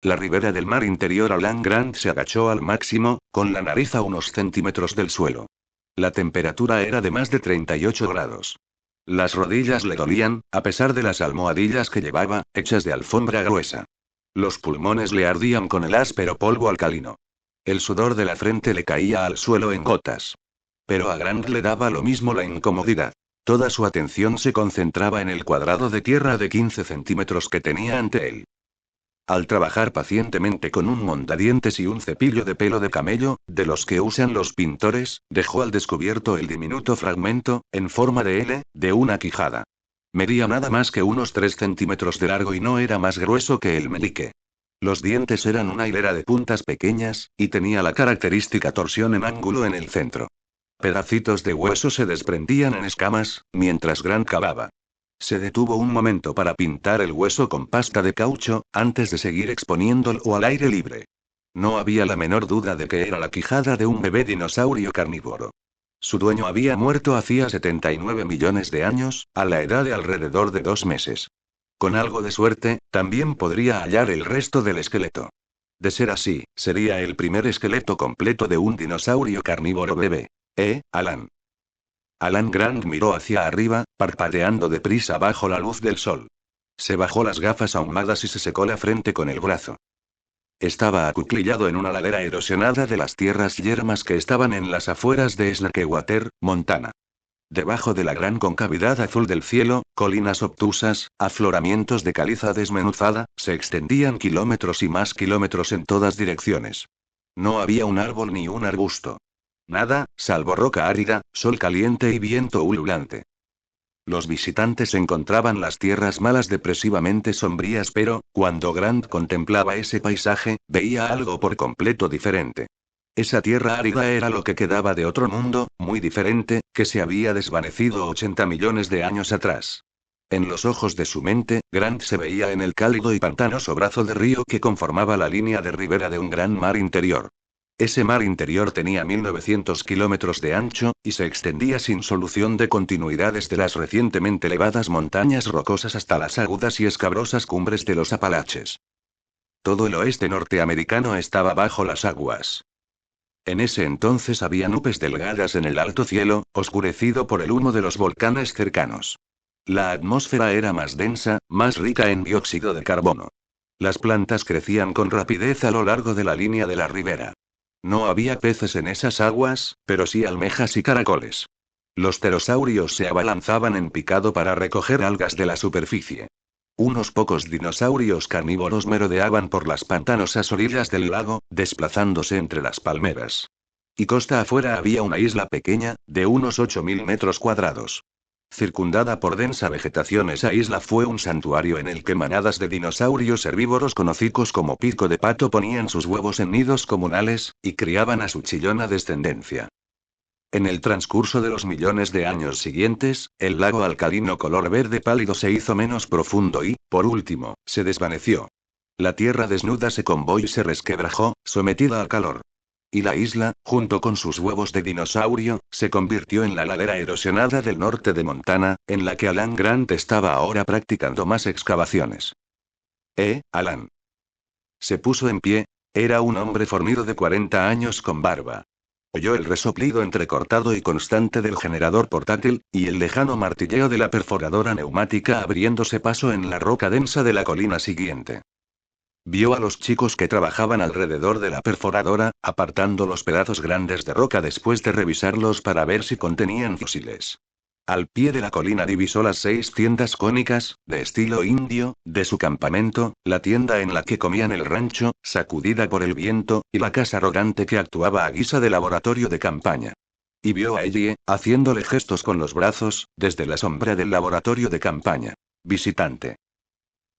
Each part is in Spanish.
La ribera del mar interior. Alan Grant se agachó al máximo, con la nariz a unos centímetros del suelo. La temperatura era de más de 38 grados. Las rodillas le dolían, a pesar de las almohadillas que llevaba, hechas de alfombra gruesa. Los pulmones le ardían con el áspero polvo alcalino. El sudor de la frente le caía al suelo en gotas. Pero a Grant le daba lo mismo la incomodidad. Toda su atención se concentraba en el cuadrado de tierra de 15 centímetros que tenía ante él. Al trabajar pacientemente con un mondadientes y un cepillo de pelo de camello, de los que usan los pintores, dejó al descubierto el diminuto fragmento, en forma de L, de una quijada. Medía nada más que unos 3 centímetros de largo y no era más grueso que el meñique. Los dientes eran una hilera de puntas pequeñas, y tenía la característica torsión en ángulo en el centro. Pedacitos de hueso se desprendían en escamas, mientras Grant cavaba. Se detuvo un momento para pintar el hueso con pasta de caucho, antes de seguir exponiéndolo al aire libre. No había la menor duda de que era la quijada de un bebé dinosaurio carnívoro. Su dueño había muerto hacía 79 millones de años, a la edad de alrededor de 2 meses. Con algo de suerte, también podría hallar el resto del esqueleto. De ser así, sería el primer esqueleto completo de un dinosaurio carnívoro bebé. Alan. Alan Grant miró hacia arriba, parpadeando deprisa bajo la luz del sol. Se bajó las gafas ahumadas y se secó la frente con el brazo. Estaba acuclillado en una ladera erosionada de las tierras yermas que estaban en las afueras de Slakewater, Montana. Debajo de la gran concavidad azul del cielo, colinas obtusas, afloramientos de caliza desmenuzada, se extendían kilómetros y más kilómetros en todas direcciones. No había un árbol ni un arbusto. Nada, salvo roca árida, sol caliente y viento ululante. Los visitantes encontraban las tierras malas depresivamente sombrías, pero, cuando Grant contemplaba ese paisaje, veía algo por completo diferente. Esa tierra árida era lo que quedaba de otro mundo, muy diferente, que se había desvanecido 80 millones de años atrás. En los ojos de su mente, Grant se veía en el cálido y pantanoso brazo de río que conformaba la línea de ribera de un gran mar interior. Ese mar interior tenía 1900 kilómetros de ancho, y se extendía sin solución de continuidad desde las recientemente elevadas montañas rocosas hasta las agudas y escabrosas cumbres de los Apalaches. Todo el oeste norteamericano estaba bajo las aguas. En ese entonces había nubes delgadas en el alto cielo, oscurecido por el humo de los volcanes cercanos. La atmósfera era más densa, más rica en dióxido de carbono. Las plantas crecían con rapidez a lo largo de la línea de la ribera. No había peces en esas aguas, pero sí almejas y caracoles. Los pterosaurios se abalanzaban en picado para recoger algas de la superficie. Unos pocos dinosaurios carnívoros merodeaban por las pantanosas orillas del lago, desplazándose entre las palmeras. Y costa afuera había una isla pequeña, de unos 8000 metros cuadrados. Circundada por densa vegetación, esa isla fue un santuario en el que manadas de dinosaurios herbívoros con hocicos como pico de pato ponían sus huevos en nidos comunales, y criaban a su chillona descendencia. En el transcurso de los millones de años siguientes, el lago alcalino color verde pálido se hizo menos profundo y, por último, se desvaneció. La tierra desnuda se combó y se resquebrajó, sometida al calor. Y la isla, junto con sus huevos de dinosaurio, se convirtió en la ladera erosionada del norte de Montana, en la que Alan Grant estaba ahora practicando más excavaciones. Alan. Se puso en pie. Era un hombre fornido de 40 años con barba. Oyó el resoplido entrecortado y constante del generador portátil, y el lejano martilleo de la perforadora neumática abriéndose paso en la roca densa de la colina siguiente. Vio a los chicos que trabajaban alrededor de la perforadora, apartando los pedazos grandes de roca después de revisarlos para ver si contenían fósiles. Al pie de la colina divisó las 6 tiendas cónicas, de estilo indio, de su campamento, la tienda en la que comían el rancho, sacudida por el viento, y la casa arrogante que actuaba a guisa de laboratorio de campaña. Y vio a Ellie, haciéndole gestos con los brazos, desde la sombra del laboratorio de campaña. Visitante.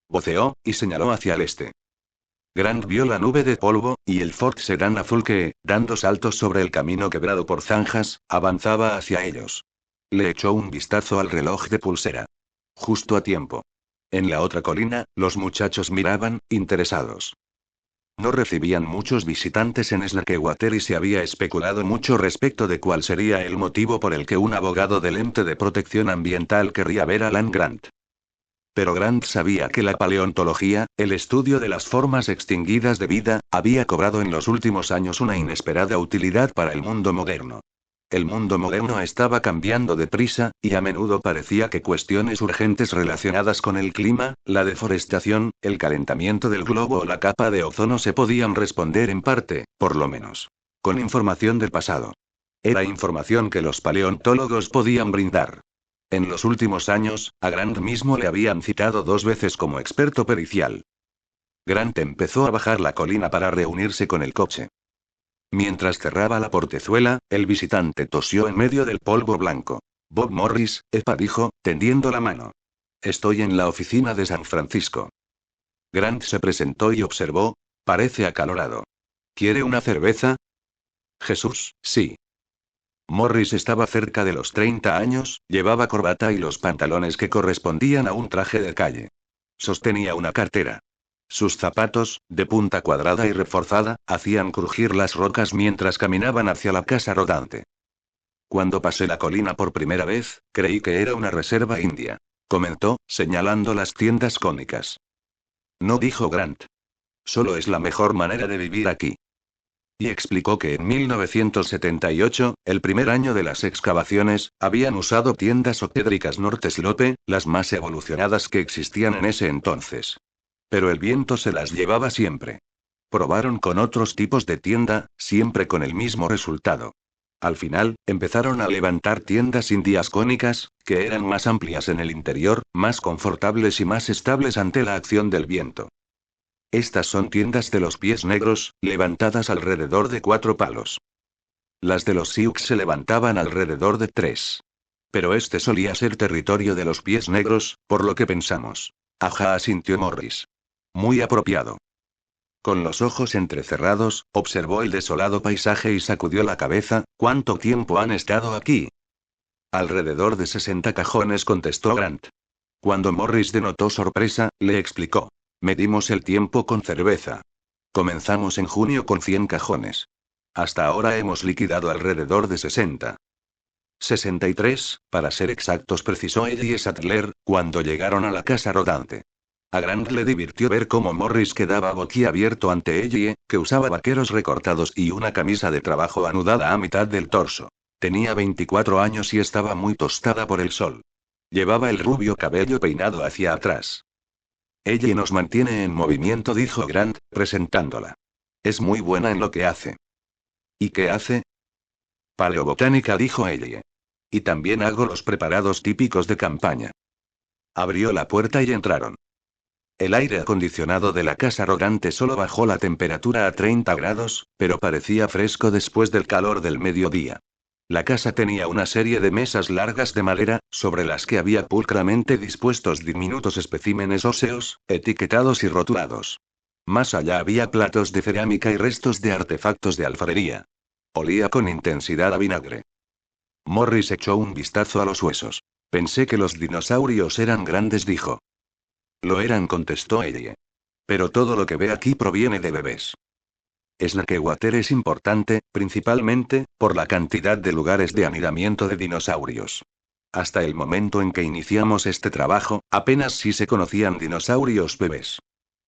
Voceó, y señaló hacia el este. Grant vio la nube de polvo, y el Ford Sedán azul que, dando saltos sobre el camino quebrado por zanjas, avanzaba hacia ellos. Le echó un vistazo al reloj de pulsera. Justo a tiempo. En la otra colina, los muchachos miraban, interesados. No recibían muchos visitantes en Slakewater y se había especulado mucho respecto de cuál sería el motivo por el que un abogado del ente de protección ambiental querría ver a Alan Grant. Pero Grant sabía que la paleontología, el estudio de las formas extinguidas de vida, había cobrado en los últimos años una inesperada utilidad para el mundo moderno. El mundo moderno estaba cambiando deprisa, y a menudo parecía que cuestiones urgentes relacionadas con el clima, la deforestación, el calentamiento del globo o la capa de ozono se podían responder en parte, por lo menos, con información del pasado. Era información que los paleontólogos podían brindar. En los últimos años, a Grant mismo le habían citado 2 veces como experto pericial. Grant empezó a bajar la colina para reunirse con el coche. Mientras cerraba la portezuela, el visitante tosió en medio del polvo blanco. Bob Morris, EPA dijo, tendiendo la mano. Estoy en la oficina de San Francisco. Grant se presentó y observó. Parece acalorado. ¿Quiere una cerveza? Jesús, sí. Morris estaba cerca de los 30 años, llevaba corbata y los pantalones que correspondían a un traje de calle. Sostenía una cartera. Sus zapatos, de punta cuadrada y reforzada, hacían crujir las rocas mientras caminaban hacia la casa rodante. Cuando pasé la colina por primera vez, creí que era una reserva india, comentó, señalando las tiendas cónicas. No, dijo Grant. Solo es la mejor manera de vivir aquí. Y explicó que en 1978, el primer año de las excavaciones, habían usado tiendas océdricas Norte Slope, las más evolucionadas que existían en ese entonces. Pero el viento se las llevaba siempre. Probaron con otros tipos de tienda, siempre con el mismo resultado. Al final, empezaron a levantar tiendas indias cónicas, que eran más amplias en el interior, más confortables y más estables ante la acción del viento. Estas son tiendas de los pies negros, levantadas alrededor de 4 palos. Las de los Sioux se levantaban alrededor de 3. Pero este solía ser territorio de los pies negros, por lo que pensamos. Ajá, asintió Morris. Muy apropiado. Con los ojos entrecerrados, observó el desolado paisaje y sacudió la cabeza. ¿Cuánto tiempo han estado aquí? Alrededor de 60 cajones, contestó Grant. Cuando Morris denotó sorpresa, le explicó. Medimos el tiempo con cerveza. Comenzamos en junio con 100 cajones. Hasta ahora hemos liquidado alrededor de 60. 63, para ser exactos, precisó Ellie Sattler, cuando llegaron a la casa rodante. A Grant le divirtió ver cómo Morris quedaba boquiabierto ante Ellie, que usaba vaqueros recortados y una camisa de trabajo anudada a mitad del torso. Tenía 24 años y estaba muy tostada por el sol. Llevaba el rubio cabello peinado hacia atrás. Ellie nos mantiene en movimiento, dijo Grant, presentándola. Es muy buena en lo que hace. ¿Y qué hace? Paleobotánica, dijo Ellie. Y también hago los preparados típicos de campaña. Abrió la puerta y entraron. El aire acondicionado de la casa rodante solo bajó la temperatura a 30 grados, pero parecía fresco después del calor del mediodía. La casa tenía una serie de mesas largas de madera, sobre las que había pulcramente dispuestos diminutos especímenes óseos, etiquetados y rotulados. Más allá había platos de cerámica y restos de artefactos de alfarería. Olía con intensidad a vinagre. Morris echó un vistazo a los huesos. Pensé que los dinosaurios eran grandes, dijo. Lo eran, contestó Ellie. Pero todo lo que ve aquí proviene de bebés. Snakewater es importante, principalmente, por la cantidad de lugares de anidamiento de dinosaurios. Hasta el momento en que iniciamos este trabajo, apenas si se conocían dinosaurios bebés.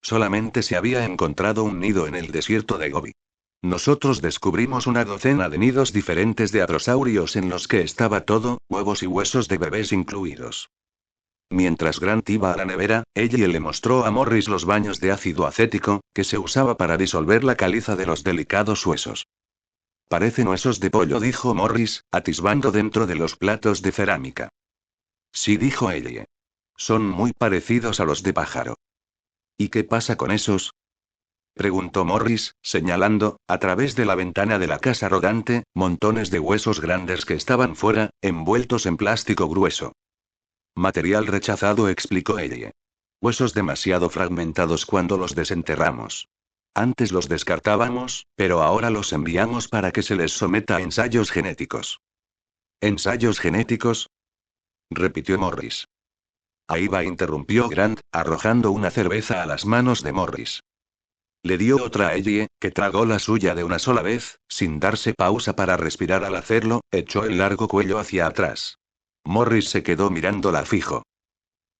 Solamente se había encontrado un nido en el desierto de Gobi. Nosotros descubrimos una docena de nidos diferentes de hadrosaurios en los que estaba todo, huevos y huesos de bebés incluidos. Mientras Grant iba a la nevera, Ellie le mostró a Morris los baños de ácido acético, que se usaba para disolver la caliza de los delicados huesos. Parecen huesos de pollo, dijo Morris, atisbando dentro de los platos de cerámica. Sí, dijo Ellie. Son muy parecidos a los de pájaro. ¿Y qué pasa con esos? Preguntó Morris, señalando, a través de la ventana de la casa rodante, montones de huesos grandes que estaban fuera, envueltos en plástico grueso. Material rechazado, explicó Ellie. Huesos demasiado fragmentados cuando los desenterramos. Antes los descartábamos, pero ahora los enviamos para que se les someta a ensayos genéticos. ¿Ensayos genéticos? Repitió Morris. Ahí va, interrumpió Grant, arrojando una cerveza a las manos de Morris. Le dio otra a Ellie, que tragó la suya de una sola vez, sin darse pausa para respirar al hacerlo, echó el largo cuello hacia atrás. Morris se quedó mirándola fijo.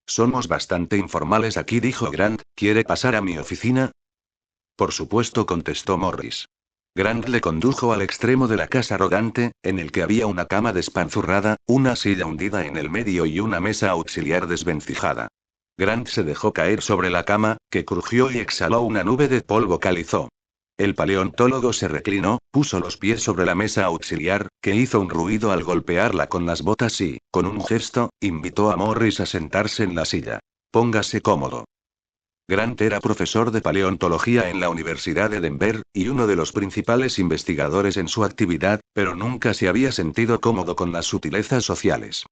Somos bastante informales aquí, dijo Grant. ¿Quiere pasar a mi oficina? Por supuesto, contestó Morris. Grant le condujo al extremo de la casa arrogante, en el que había una cama despanzurrada, una silla hundida en el medio y una mesa auxiliar desvencijada. Grant se dejó caer sobre la cama, que crujió y exhaló una nube de polvo calizo. El paleontólogo se reclinó, puso los pies sobre la mesa auxiliar, que hizo un ruido al golpearla con las botas y, con un gesto, invitó a Morris a sentarse en la silla. Póngase cómodo. Grant era profesor de paleontología en la Universidad de Denver, y uno de los principales investigadores en su actividad, pero nunca se había sentido cómodo con las sutilezas sociales.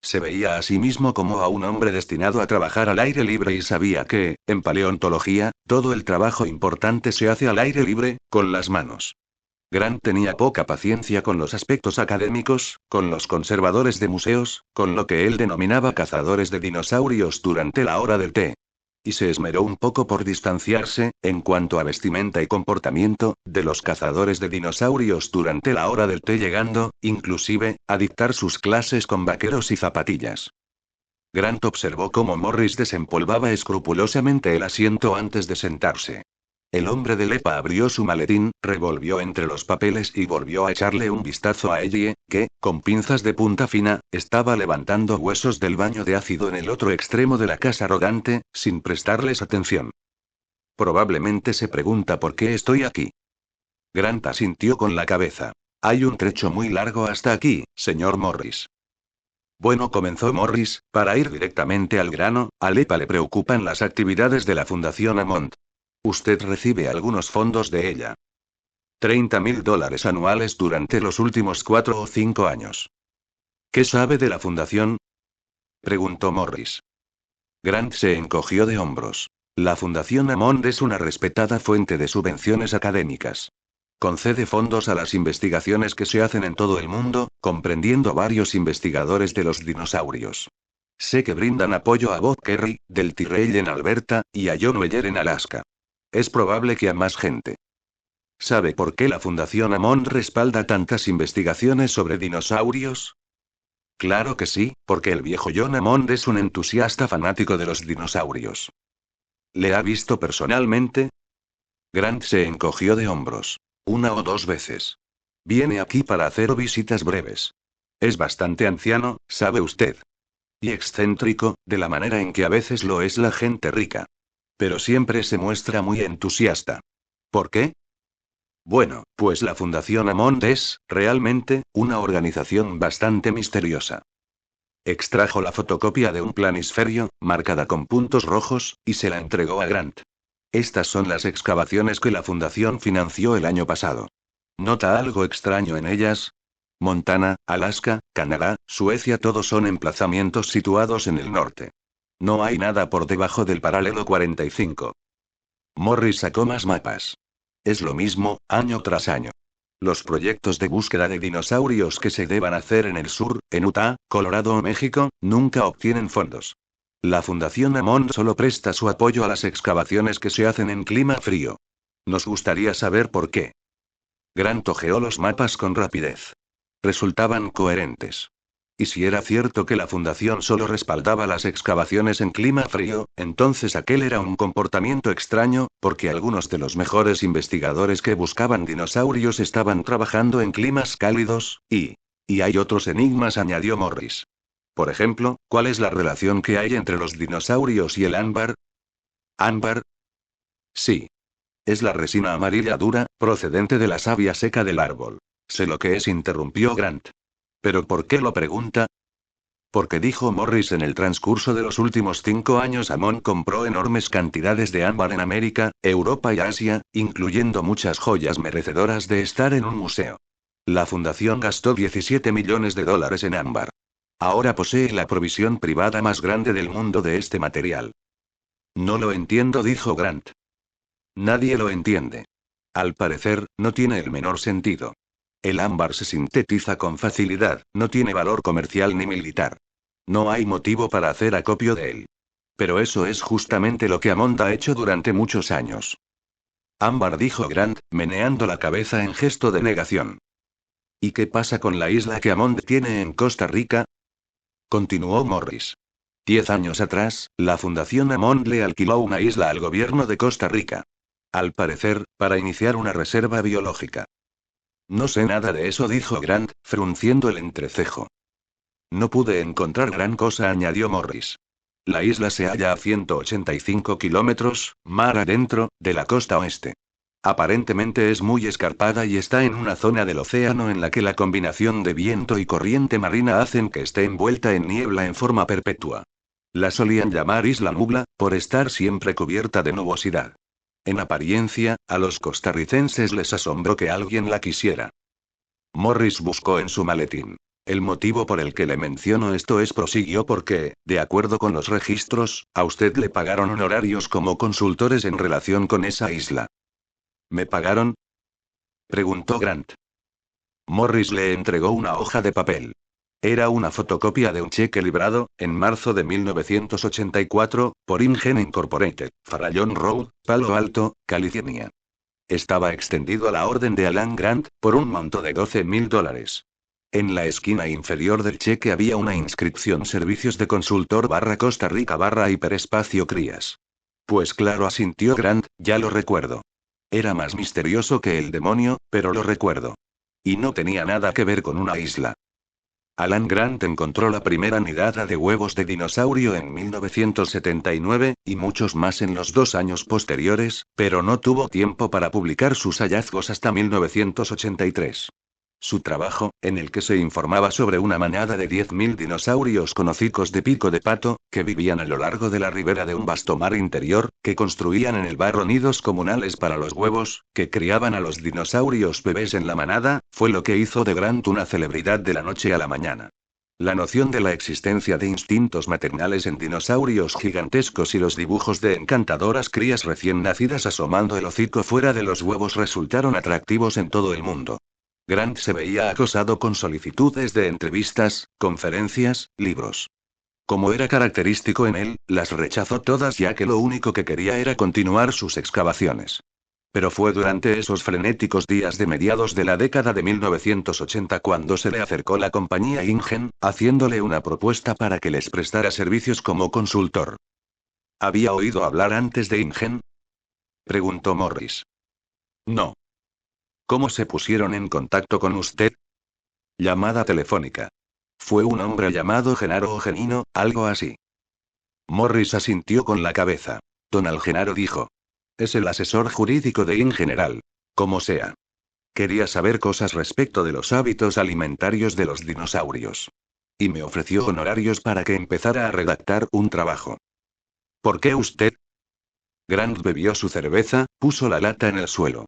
Se veía a sí mismo como a un hombre destinado a trabajar al aire libre y sabía que, en paleontología, todo el trabajo importante se hace al aire libre, con las manos. Grant tenía poca paciencia con los aspectos académicos, con los conservadores de museos, con lo que él denominaba cazadores de dinosaurios durante la hora del té. Y se esmeró un poco por distanciarse, en cuanto a vestimenta y comportamiento, de los cazadores de dinosaurios durante la hora del té, llegando, inclusive, a dictar sus clases con vaqueros y zapatillas. Grant observó cómo Morris desempolvaba escrupulosamente el asiento antes de sentarse. El hombre de Lepa abrió su maletín, revolvió entre los papeles y volvió a echarle un vistazo a Ellie, que, con pinzas de punta fina, estaba levantando huesos del baño de ácido en el otro extremo de la casa arrogante, sin prestarles atención. Probablemente se pregunta por qué estoy aquí. Grant asintió con la cabeza. Hay un trecho muy largo hasta aquí, señor Morris. Bueno, comenzó Morris, para ir directamente al grano, a Lepa le preocupan las actividades de la Fundación Hammond. Usted recibe algunos fondos de ella. $30.000 anuales durante los últimos 4 o 5 años. ¿Qué sabe de la fundación? Preguntó Morris. Grant se encogió de hombros. La Fundación Hammond es una respetada fuente de subvenciones académicas. Concede fondos a las investigaciones que se hacen en todo el mundo, comprendiendo varios investigadores de los dinosaurios. Sé que brindan apoyo a Bob Kerry, del Tyrrell en Alberta, y a John Weller en Alaska. Es probable que a más gente. ¿Sabe por qué la Fundación Hammond respalda tantas investigaciones sobre dinosaurios? Claro que sí, porque el viejo John Hammond es un entusiasta fanático de los dinosaurios. ¿Le ha visto personalmente? Grant se encogió de hombros. 1 o 2 veces. Viene aquí para hacer visitas breves. Es bastante anciano, sabe usted. Y excéntrico, de la manera en que a veces lo es la gente rica. Pero siempre se muestra muy entusiasta. ¿Por qué? Bueno, pues la Fundación Hammond es, realmente, una organización bastante misteriosa. Extrajo la fotocopia de un planisferio, marcada con puntos rojos, y se la entregó a Grant. Estas son las excavaciones que la Fundación financió el año pasado. ¿Nota algo extraño en ellas? Montana, Alaska, Canadá, Suecia, todos son emplazamientos situados en el norte. No hay nada por debajo del paralelo 45. Morris sacó más mapas. Es lo mismo, año tras año. Los proyectos de búsqueda de dinosaurios que se deban hacer en el sur, en Utah, Colorado o México, nunca obtienen fondos. La Fundación Hammond solo presta su apoyo a las excavaciones que se hacen en clima frío. Nos gustaría saber por qué. Grant hojeó los mapas con rapidez. Resultaban coherentes. Y si era cierto que la fundación solo respaldaba las excavaciones en clima frío, entonces aquel era un comportamiento extraño, porque algunos de los mejores investigadores que buscaban dinosaurios estaban trabajando en climas cálidos, y hay otros enigmas, añadió Morris. Por ejemplo, ¿cuál es la relación que hay entre los dinosaurios y el ámbar? ¿Ámbar? Sí. Es la resina amarilla dura, procedente de la savia seca del árbol. Sé lo que es, interrumpió Grant. ¿Pero por qué lo pregunta? Porque dijo Morris, en el transcurso de los últimos 5 años Hammond compró enormes cantidades de ámbar en América, Europa y Asia, incluyendo muchas joyas merecedoras de estar en un museo. La fundación gastó $17 millones en ámbar. Ahora posee la provisión privada más grande del mundo de este material. No lo entiendo, dijo Grant. Nadie lo entiende. Al parecer, no tiene el menor sentido. El ámbar se sintetiza con facilidad, no tiene valor comercial ni militar. No hay motivo para hacer acopio de él. Pero eso es justamente lo que Hammond ha hecho durante muchos años. Ámbar, dijo Grant, meneando la cabeza en gesto de negación. ¿Y qué pasa con la isla que Hammond tiene en Costa Rica? Continuó Morris. 10 años atrás, la Fundación Amond le alquiló una isla al gobierno de Costa Rica. Al parecer, para iniciar una reserva biológica. No sé nada de eso, dijo Grant, frunciendo el entrecejo. No pude encontrar gran cosa, añadió Morris. La isla se halla a 185 kilómetros, mar adentro, de la costa oeste. Aparentemente es muy escarpada y está en una zona del océano en la que la combinación de viento y corriente marina hacen que esté envuelta en niebla en forma perpetua. La solían llamar Isla Nubla, por estar siempre cubierta de nubosidad. En apariencia, a los costarricenses les asombró que alguien la quisiera. Morris buscó en su maletín. El motivo por el que le menciono esto es, prosiguió, porque, de acuerdo con los registros, a usted le pagaron honorarios como consultores en relación con esa isla. ¿Me pagaron? Preguntó Grant. Morris le entregó una hoja de papel. Era una fotocopia de un cheque librado, en marzo de 1984, por InGen Incorporated, Farallon Road, Palo Alto, California. Estaba extendido a la orden de Alan Grant, por un monto de $12,000. En la esquina inferior del cheque había una inscripción: Servicios de consultor Costa Rica hiperespacio Crías. Pues claro, asintió Grant, ya lo recuerdo. Era más misterioso que el demonio, pero lo recuerdo. Y no tenía nada que ver con una isla. Alan Grant encontró la primera nidada de huevos de dinosaurio en 1979, y muchos más en los 2 años posteriores, pero no tuvo tiempo para publicar sus hallazgos hasta 1983. Su trabajo, en el que se informaba sobre una manada de 10.000 dinosaurios con hocicos de pico de pato, que vivían a lo largo de la ribera de un vasto mar interior, que construían en el barro nidos comunales para los huevos, que criaban a los dinosaurios bebés en la manada, fue lo que hizo de Grant una celebridad de la noche a la mañana. La noción de la existencia de instintos maternales en dinosaurios gigantescos y los dibujos de encantadoras crías recién nacidas asomando el hocico fuera de los huevos resultaron atractivos en todo el mundo. Grant se veía acosado con solicitudes de entrevistas, conferencias, libros. Como era característico en él, las rechazó todas, ya que lo único que quería era continuar sus excavaciones. Pero fue durante esos frenéticos días de mediados de la década de 1980 cuando se le acercó la compañía InGen, haciéndole una propuesta para que les prestara servicios como consultor. ¿Había oído hablar antes de InGen? Preguntó Morris. No. ¿Cómo se pusieron en contacto con usted? Llamada telefónica. Fue un hombre llamado Genaro o Genino, algo así. Morris asintió con la cabeza. Donald Genaro, dijo. Es el asesor jurídico de InGeneral. Como sea. Quería saber cosas respecto de los hábitos alimentarios de los dinosaurios. Y me ofreció honorarios para que empezara a redactar un trabajo. ¿Por qué usted? Grant bebió su cerveza, puso la lata en el suelo.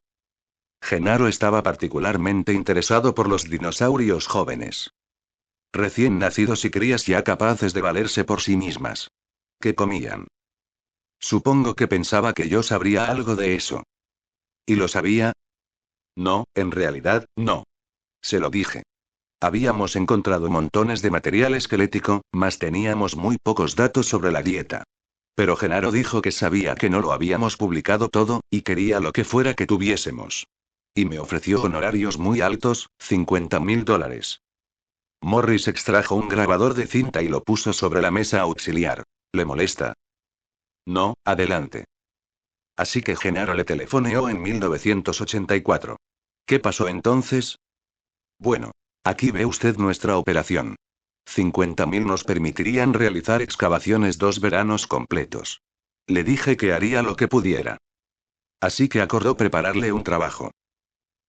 Genaro estaba particularmente interesado por los dinosaurios jóvenes. Recién nacidos y crías ya capaces de valerse por sí mismas. ¿Qué comían? Supongo que pensaba que yo sabría algo de eso. ¿Y lo sabía? No, en realidad, no. Se lo dije. Habíamos encontrado montones de material esquelético, mas teníamos muy pocos datos sobre la dieta. Pero Genaro dijo que sabía que no lo habíamos publicado todo, y quería lo que fuera que tuviésemos. Y me ofreció honorarios muy altos, $50,000. Morris extrajo un grabador de cinta y lo puso sobre la mesa auxiliar. ¿Le molesta? No, adelante. Así que Genaro le telefoneó en 1984. ¿Qué pasó entonces? Bueno, aquí ve usted nuestra operación. 50.000 nos permitirían realizar excavaciones 2 veranos completos. Le dije que haría lo que pudiera. Así que acordó prepararle un trabajo.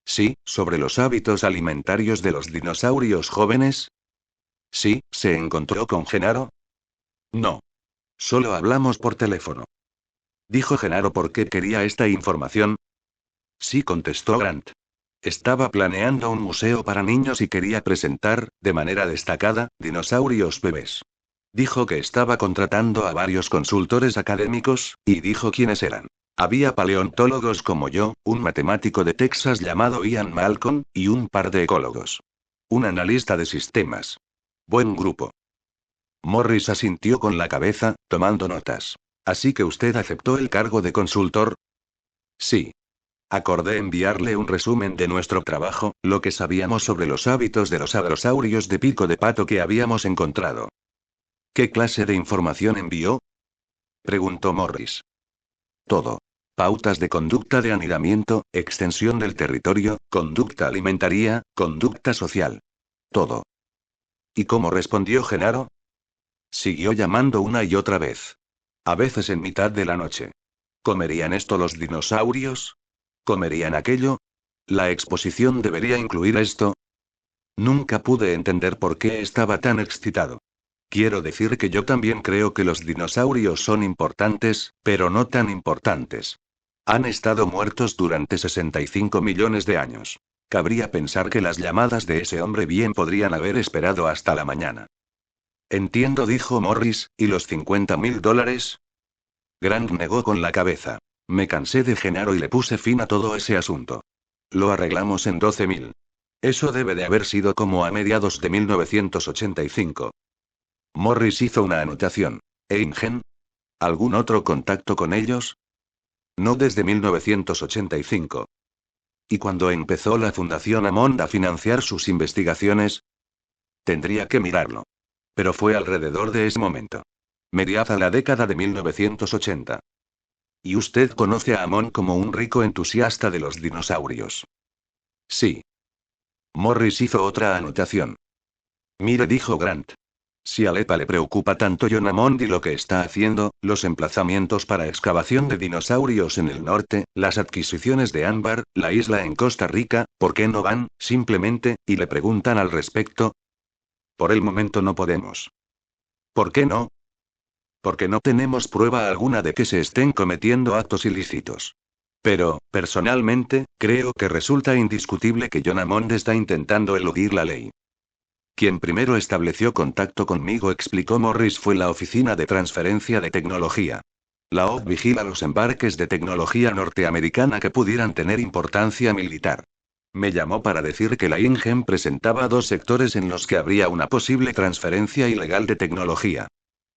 Sí, sobre los hábitos alimentarios de los dinosaurios jóvenes. Sí, ¿se encontró con Genaro? No. Solo hablamos por teléfono. ¿Dijo Genaro por qué quería esta información? Sí, contestó Grant. Estaba planeando un museo para niños y quería presentar, de manera destacada, dinosaurios bebés. Dijo que estaba contratando a varios consultores académicos, y dijo quiénes eran. Había paleontólogos como yo, un matemático de Texas llamado Ian Malcolm, y un par de ecólogos. Un analista de sistemas. Buen grupo. Morris asintió con la cabeza, tomando notas. ¿Así que usted aceptó el cargo de consultor? Sí. Acordé enviarle un resumen de nuestro trabajo, lo que sabíamos sobre los hábitos de los hadrosaurios de pico de pato que habíamos encontrado. ¿Qué clase de información envió? Preguntó Morris. Todo. Pautas de conducta de anidamiento, extensión del territorio, conducta alimentaria, conducta social. Todo. ¿Y cómo respondió Genaro? Siguió llamando una y otra vez. A veces en mitad de la noche. ¿Comerían esto los dinosaurios? ¿Comerían aquello? ¿La exposición debería incluir esto? Nunca pude entender por qué estaba tan excitado. Quiero decir que yo también creo que los dinosaurios son importantes, pero no tan importantes. Han estado muertos durante 65 millones de años. Cabría pensar que las llamadas de ese hombre bien podrían haber esperado hasta la mañana. Entiendo, dijo Morris, ¿y los $50.000? Grant negó con la cabeza. Me cansé de Genaro y le puse fin a todo ese asunto. Lo arreglamos en 12.000. Eso debe de haber sido como a mediados de 1985. Morris hizo una anotación. ¿E InGen? ¿Algún otro contacto con ellos? No desde 1985. ¿Y cuando empezó la Fundación Hammond a financiar sus investigaciones? Tendría que mirarlo. Pero fue alrededor de ese momento. Mediaza la década de 1980. ¿Y usted conoce a Hammond como un rico entusiasta de los dinosaurios? Sí. Morris hizo otra anotación. Mire, dijo Grant. Si a Lepa le preocupa tanto John Hammond y lo que está haciendo, los emplazamientos para excavación de dinosaurios en el norte, las adquisiciones de ámbar, la isla en Costa Rica, ¿por qué no van, simplemente, y le preguntan al respecto? Por el momento no podemos. ¿Por qué no? Porque no tenemos prueba alguna de que se estén cometiendo actos ilícitos. Pero, personalmente, creo que resulta indiscutible que John Hammond está intentando eludir la ley. Quien primero estableció contacto conmigo, explicó Morris, fue la Oficina de Transferencia de Tecnología. La OTT vigila los embarques de tecnología norteamericana que pudieran tener importancia militar. Me llamó para decir que la InGen presentaba dos sectores en los que habría una posible transferencia ilegal de tecnología.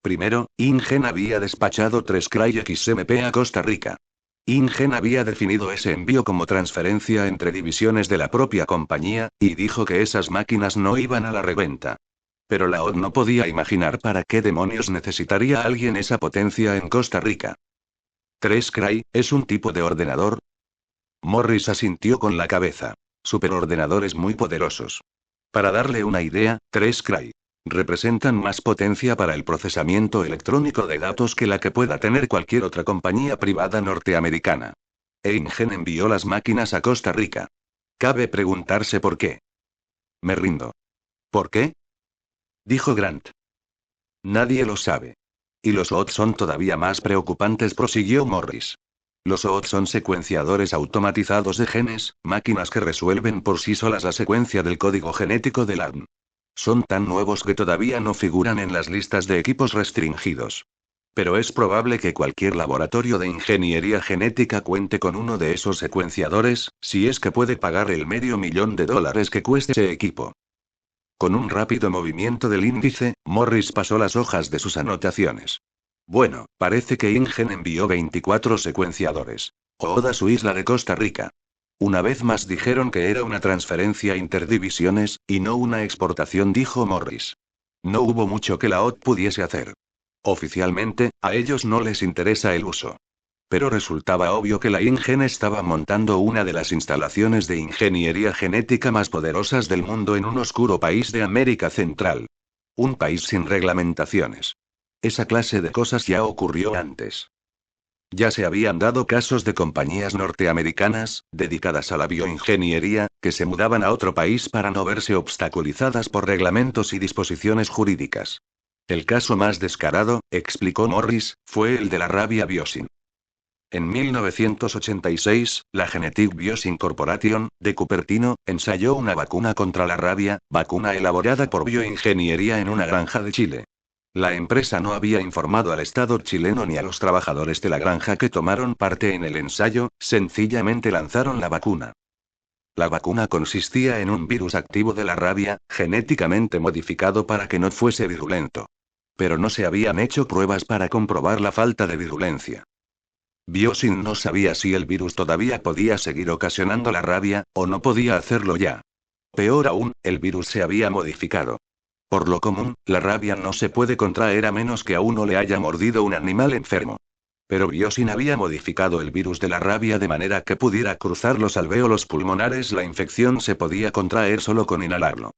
Primero, InGen había despachado 3 Cry XMP a Costa Rica. InGen había definido ese envío como transferencia entre divisiones de la propia compañía, y dijo que esas máquinas no iban a la reventa. Pero la OTT no podía imaginar para qué demonios necesitaría alguien esa potencia en Costa Rica. 3 Cry, ¿es un tipo de ordenador? Morris asintió con la cabeza. Superordenadores muy poderosos. Para darle una idea, 3 Cry representan más potencia para el procesamiento electrónico de datos que la que pueda tener cualquier otra compañía privada norteamericana. InGen envió las máquinas a Costa Rica. Cabe preguntarse por qué. Me rindo. ¿Por qué? Dijo Grant. Nadie lo sabe. Y los OT son todavía más preocupantes, prosiguió Morris. Los OT son secuenciadores automatizados de genes, máquinas que resuelven por sí solas la secuencia del código genético del ADN. Son tan nuevos que todavía no figuran en las listas de equipos restringidos. Pero es probable que cualquier laboratorio de ingeniería genética cuente con uno de esos secuenciadores, si es que puede pagar el $500,000 que cueste ese equipo. Con un rápido movimiento del índice, Morris pasó las hojas de sus anotaciones. Bueno, parece que InGen envió 24 secuenciadores. Oda, su isla de Costa Rica. Una vez más dijeron que era una transferencia interdivisiones, y no una exportación, dijo Morris. No hubo mucho que la OTT pudiese hacer. Oficialmente, a ellos no les interesa el uso. Pero resultaba obvio que la InGen estaba montando una de las instalaciones de ingeniería genética más poderosas del mundo en un oscuro país de América Central. Un país sin reglamentaciones. Esa clase de cosas ya ocurrió antes. Ya se habían dado casos de compañías norteamericanas, dedicadas a la bioingeniería, que se mudaban a otro país para no verse obstaculizadas por reglamentos y disposiciones jurídicas. El caso más descarado, explicó Morris, fue el de la rabia Biosyn. En 1986, la Genetic Biosyn Corporation, de Cupertino, ensayó una vacuna contra la rabia, vacuna elaborada por bioingeniería en una granja de Chile. La empresa no había informado al Estado chileno ni a los trabajadores de la granja que tomaron parte en el ensayo, sencillamente lanzaron la vacuna. La vacuna consistía en un virus activo de la rabia, genéticamente modificado para que no fuese virulento. Pero no se habían hecho pruebas para comprobar la falta de virulencia. Biosyn no sabía si el virus todavía podía seguir ocasionando la rabia, o no podía hacerlo ya. Peor aún, el virus se había modificado. Por lo común, la rabia no se puede contraer a menos que a uno le haya mordido un animal enfermo. Pero Biosin había modificado el virus de la rabia de manera que pudiera cruzar los alvéolos pulmonares. La infección se podía contraer solo con inhalarlo.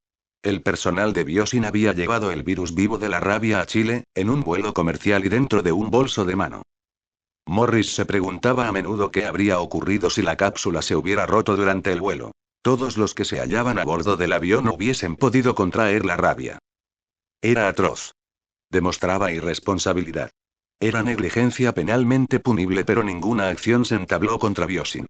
El personal de Biosin había llevado el virus vivo de la rabia a Chile, en un vuelo comercial y dentro de un bolso de mano. Morris se preguntaba a menudo qué habría ocurrido si la cápsula se hubiera roto durante el vuelo. Todos los que se hallaban a bordo del avión hubiesen podido contraer la rabia. Era atroz. Demostraba irresponsabilidad. Era negligencia penalmente punible, pero ninguna acción se entabló contra Biosin.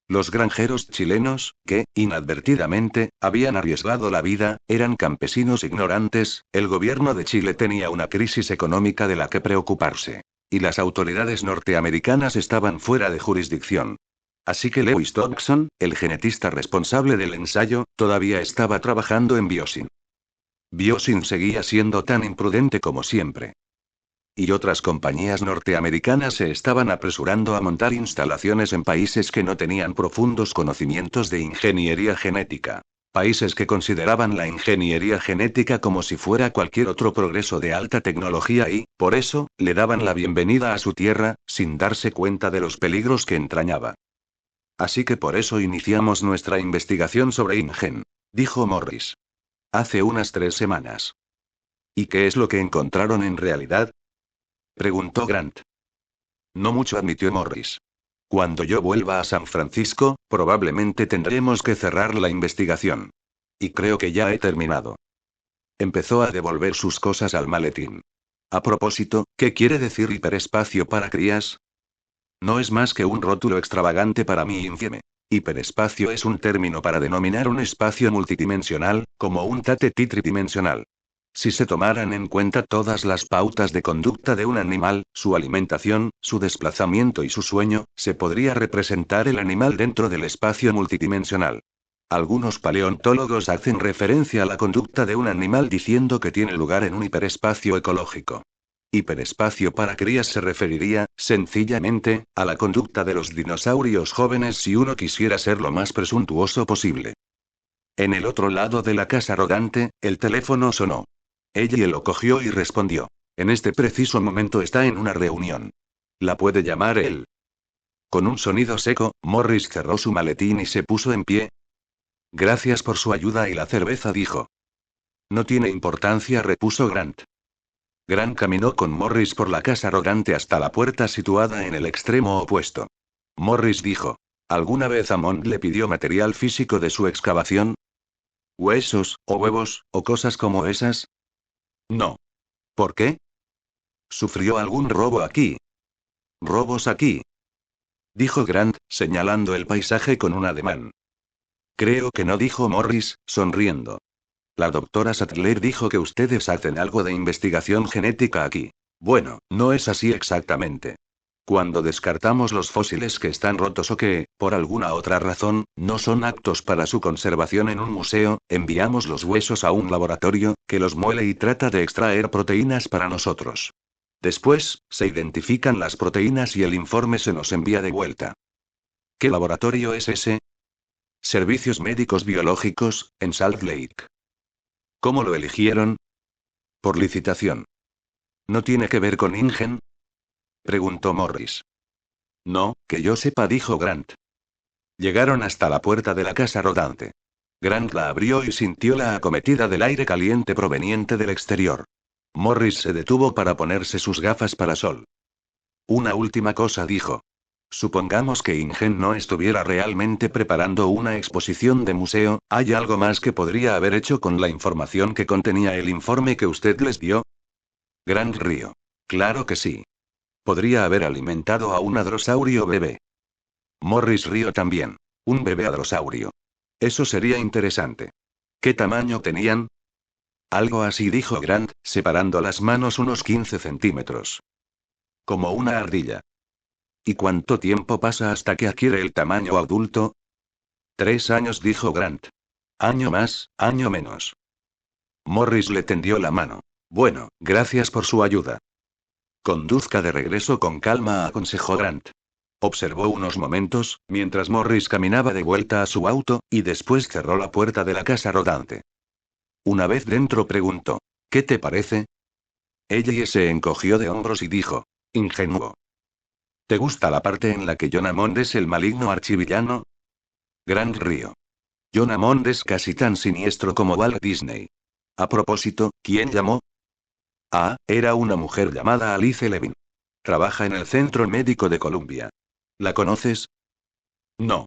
Los granjeros chilenos, que, inadvertidamente, habían arriesgado la vida, eran campesinos ignorantes. El gobierno de Chile tenía una crisis económica de la que preocuparse. Y las autoridades norteamericanas estaban fuera de jurisdicción. Así que Lewis Dobson, el genetista responsable del ensayo, todavía estaba trabajando en Biosin. Biosin seguía siendo tan imprudente como siempre. Y otras compañías norteamericanas se estaban apresurando a montar instalaciones en países que no tenían profundos conocimientos de ingeniería genética. Países que consideraban la ingeniería genética como si fuera cualquier otro progreso de alta tecnología y, por eso, le daban la bienvenida a su tierra, sin darse cuenta de los peligros que entrañaba. Así que por eso iniciamos nuestra investigación sobre InGen, dijo Morris. Hace unas 3 semanas. ¿Y qué es lo que encontraron en realidad?, preguntó Grant. No mucho, admitió Morris. Cuando yo vuelva a San Francisco, probablemente tendremos que cerrar la investigación. Y creo que ya he terminado. Empezó a devolver sus cosas al maletín. A propósito, ¿qué quiere decir hiperespacio para crías? No es más que un rótulo extravagante para mí infieme. Hiperespacio es un término para denominar un espacio multidimensional, como un tate tridimensional. Si se tomaran en cuenta todas las pautas de conducta de un animal, su alimentación, su desplazamiento y su sueño, se podría representar el animal dentro del espacio multidimensional. Algunos paleontólogos hacen referencia a la conducta de un animal diciendo que tiene lugar en un hiperespacio ecológico. Hiperespacio para crías se referiría, sencillamente, a la conducta de los dinosaurios jóvenes si uno quisiera ser lo más presuntuoso posible. En el otro lado de la casa rodante, el teléfono sonó. Ella lo cogió y respondió. En este preciso momento está en una reunión. ¿La puede llamar él? Con un sonido seco, Morris cerró su maletín y se puso en pie. Gracias por su ayuda y la cerveza, dijo. No tiene importancia, repuso Grant. Grant caminó con Morris por la casa rodante hasta la puerta situada en el extremo opuesto. Morris dijo. ¿Alguna vez Hammond le pidió material físico de su excavación? ¿Huesos, o huevos, o cosas como esas? No. ¿Por qué? ¿Sufrió algún robo aquí? ¿Robos aquí?, dijo Grant, señalando el paisaje con un ademán. Creo que no, dijo Morris, sonriendo. La doctora Sattler dijo que ustedes hacen algo de investigación genética aquí. Bueno, no es así exactamente. Cuando descartamos los fósiles que están rotos o que, por alguna otra razón, no son aptos para su conservación en un museo, enviamos los huesos a un laboratorio, que los muele y trata de extraer proteínas para nosotros. Después, se identifican las proteínas y el informe se nos envía de vuelta. ¿Qué laboratorio es ese? Servicios Médicos Biológicos, en Salt Lake. ¿Cómo lo eligieron? Por licitación. ¿No tiene que ver con InGen?, preguntó Morris. No, que yo sepa, dijo Grant. Llegaron hasta la puerta de la casa rodante. Grant la abrió y sintió la acometida del aire caliente proveniente del exterior. Morris se detuvo para ponerse sus gafas para sol. Una última cosa, dijo. Supongamos que InGen no estuviera realmente preparando una exposición de museo, ¿hay algo más que podría haber hecho con la información que contenía el informe que usted les dio? Grant rió. Claro que sí. Podría haber alimentado a un hadrosaurio bebé. Morris rió también. Un bebé hadrosaurio. Eso sería interesante. ¿Qué tamaño tenían? Algo así, dijo Grant, separando las manos unos 15 centímetros. Como una ardilla. ¿Y cuánto tiempo pasa hasta que adquiere el tamaño adulto? 3 años, dijo Grant. Año más, año menos. Morris le tendió la mano. Bueno, gracias por su ayuda. Conduzca de regreso con calma, aconsejó Grant. Observó unos momentos, mientras Morris caminaba de vuelta a su auto, y después cerró la puerta de la casa rodante. Una vez dentro preguntó. ¿Qué te parece? Ella se encogió de hombros y dijo. Ingenuo. ¿Te gusta la parte en la que John Hammond es el maligno archivillano? Gran río. John Hammond es casi tan siniestro como Walt Disney. A propósito, ¿quién llamó? Ah, era una mujer llamada Alice Levin. Trabaja en el Centro Médico de Columbia. ¿La conoces? No.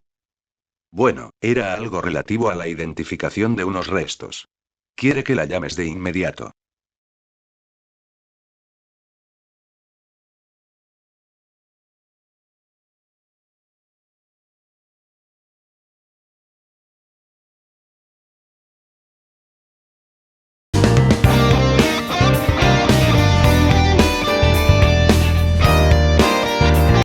Bueno, era algo relativo a la identificación de unos restos. Quiere que la llames de inmediato.